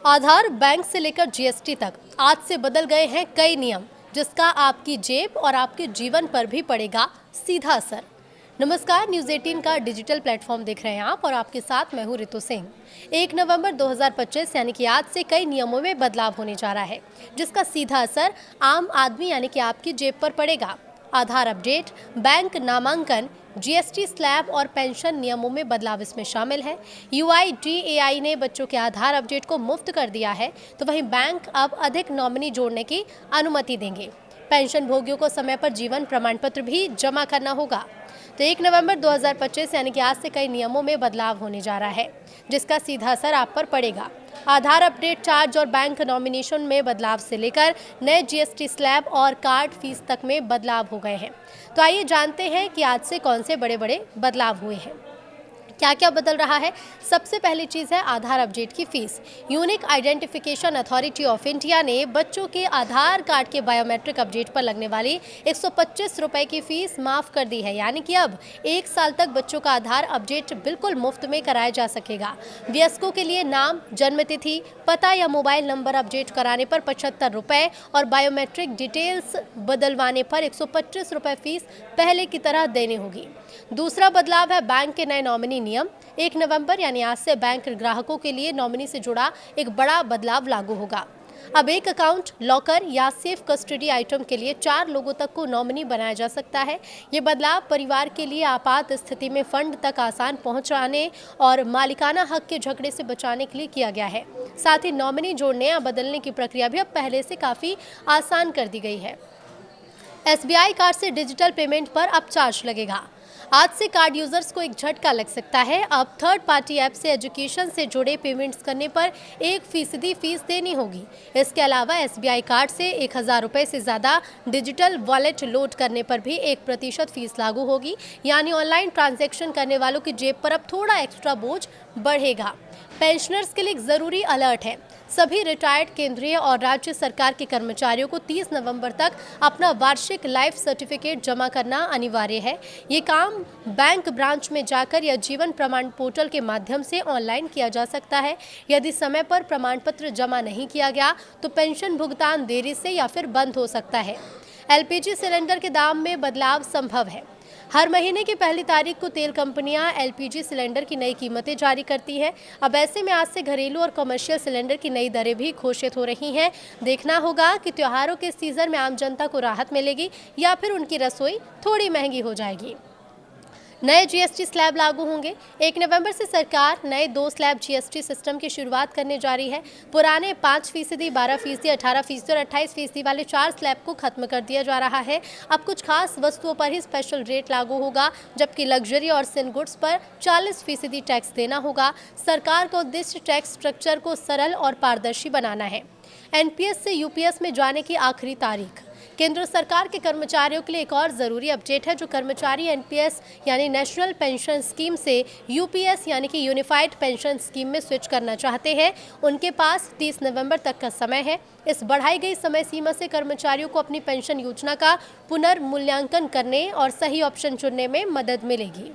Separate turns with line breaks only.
आधार, bank से लेकर GST तक आज से बदल गए हैं कई नियम, जिसका आपकी जेब और आपके जीवन पर भी पड़ेगा सीधा असर। नमस्कार, न्यूज़ 18 का डिजिटल प्लेटफॉर्म देख रहे हैं आप और आपके साथ मैं हूं रितु सिंह। 1 नवंबर 2025 यानी कि आज से कई नियमों में बदलाव होने जा रहा है, जिसका सीधा असर आम आदमी यानी कि आपकी जेब पर पड़ेगा। आधार अपडेट, बैंक नामांकन, जीएसटी स्लैब और पेंशन नियमों में बदलाव इसमें शामिल है। यूआईडीएआई ने बच्चों के आधार अपडेट को मुफ्त कर दिया है, तो वहीं बैंक अब अधिक नॉमिनी जोड़ने की अनुमति देंगे। पेंशन भोगियों को समय पर जीवन प्रमाण पत्र भी जमा करना होगा। तो 1 नवंबर 2025 यानी कि आज से कई नियमों में बदलाव होने जा रहा है, जिसका सीधा असर आप पर पड़ेगा। आधार अपडेट चार्ज और बैंक नॉमिनेशन में बदलाव से लेकर नए जीएसटी स्लैब और कार्ड फीस तक में बदलाव हो गए हैं। तो आइए जानते हैं कि आज से कौन से बड़े बड़े बदलाव हुए हैं, क्या क्या बदल रहा है। सबसे पहली चीज़ है आधार अपडेट की fees. Unique identification authority of India ने बच्चों के आधार कार्ड के बायोमेट्रिक अपडेट पर लगने वाली 125 रुपये की फीस माफ़ कर दी है। यानी कि अब 1 साल तक बच्चों का आधार अपडेट बिल्कुल मुफ्त में कराया जा सकेगा। वयस्कों के लिए नाम, जन्मतिथि, पता या मोबाइल नंबर अपडेट कराने पर 75 रुपये और बायोमेट्रिक डिटेल्स बदलवाने पर 125 रुपये फीस पहले की तरह देनी होगी। दूसरा बदलाव है बैंक के नए नॉमिनी नियम। 1 नवंबर यानी आज से बैंक ग्राहकों के लिए नॉमिनी से जुड़ा एक बड़ा बदलाव लागू होगा। अब एक अकाउंट, लॉकर या सेफ कस्टडी आइटम के लिए 4 लोगों तक को नॉमिनी बनाया जा सकता है। ये बदलाव परिवार के लिए आपात स्थिति में फंड तक आसान पहुंचाने और मालिकाना हक के झगड़े से बचाने के लिए किया गया है। साथ ही नॉमिनी जोड़ने या बदलने की प्रक्रिया भी अब पहले से काफ़ी आसान कर दी गई है। एसबीआई कार्ड से डिजिटल पेमेंट पर अब चार्ज लगेगा। आज से कार्ड यूजर्स को एक झटका लग सकता है। अब थर्ड पार्टी ऐप से एजुकेशन से जुड़े पेमेंट्स करने पर 1% फीस देनी होगी। इसके अलावा एसबीआई कार्ड से 1000 रुपये से ज़्यादा डिजिटल वॉलेट लोड करने पर भी 1% फीस लागू होगी। यानी ऑनलाइन ट्रांजैक्शन करने वालों की जेब पर अब थोड़ा एक्स्ट्रा बोझ बढ़ेगा। पेंशनर्स के लिए एक ज़रूरी अलर्ट है। सभी रिटायर्ड केंद्रीय और राज्य सरकार के कर्मचारियों को 30 नवंबर तक अपना वार्षिक लाइफ सर्टिफिकेट जमा करना अनिवार्य है। ये काम बैंक ब्रांच में जाकर या जीवन प्रमाण पोर्टल के माध्यम से ऑनलाइन किया जा सकता है। यदि समय पर प्रमाण पत्र जमा नहीं किया गया तो पेंशन भुगतान देरी से या फिर बंद हो सकता है। एलपीजी सिलेंडर के दाम में बदलाव संभव है। हर महीने की पहली तारीख को तेल कंपनियां एलपीजी सिलेंडर की नई कीमतें जारी करती हैं। अब ऐसे में आज से घरेलू और कमर्शियल सिलेंडर की नई दरें भी घोषित हो रही हैं। देखना होगा कि त्योहारों के सीजन में आम जनता को राहत मिलेगी या फिर उनकी रसोई थोड़ी महंगी हो जाएगी। नए जीएसटी स्लैब लागू होंगे। 1 नवंबर से सरकार नए 2 स्लैब जीएसटी सिस्टम की शुरुआत करने जा रही है। पुराने 5%, 12%, 18% और 28% वाले 4 स्लैब को खत्म कर दिया जा रहा है। अब कुछ खास वस्तुओं पर ही स्पेशल रेट लागू होगा, जबकि लग्जरी और सिन गुड्स पर 40% टैक्स देना होगा। सरकार का उद्देश्य टैक्स स्ट्रक्चर को सरल और पारदर्शी बनाना है। एनपीएस से यूपीएस में जाने की आखिरी तारीख। केंद्र सरकार के कर्मचारियों के लिए एक और ज़रूरी अपडेट है। जो कर्मचारी एनपीएस यानी नेशनल पेंशन स्कीम से यूपीएस यानी कि यूनिफाइड पेंशन स्कीम में स्विच करना चाहते हैं, उनके पास 30 नवंबर तक का समय है। इस बढ़ाई गई समय सीमा से कर्मचारियों को अपनी पेंशन योजना का पुनर्मूल्यांकन करने और सही ऑप्शन चुनने में मदद मिलेगी।